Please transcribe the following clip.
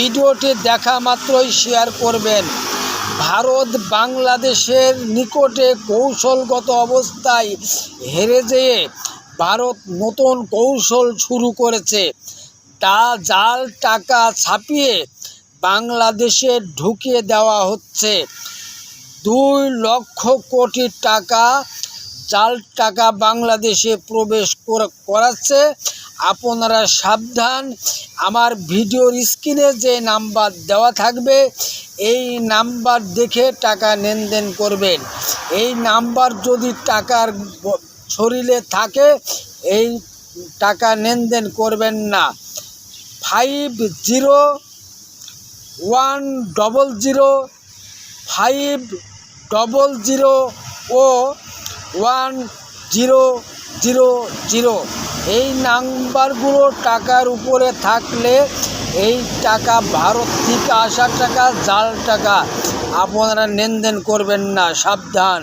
ভিডিওটি দেখা মাত্রই শেয়ার করবেন। ভারত বাংলাদেশের নিকটে কৌশলগত অবস্থায় হেরে যেয়ে ভারত নতুন কৌশল শুরু করেছে। তা জাল টাকা ছাপিয়ে বাংলাদেশে ঢুকিয়ে দেওয়া হচ্ছে। 2 লক্ষ কোটি টাকা জাল টাকা বাংলাদেশে প্রবেশ করাচ্ছে। আপনারা সাবধান। আমার ভিডিওর স্ক্রিনে যে নাম্বার দেওয়া থাকবে এই নাম্বার দেখে টাকা লেনদেন করবেন। এই নাম্বার যদি টাকার শরীরে থাকে এই টাকা লেনদেন করবেন না। 50100500 ও 1000 এই নাম্বারগুলো টাকার উপরে থাকলে এই টাকা ভারত থেকে আসা টাকা জাল টাকা, আপনারা লেনদেন করবেন না, সাবধান।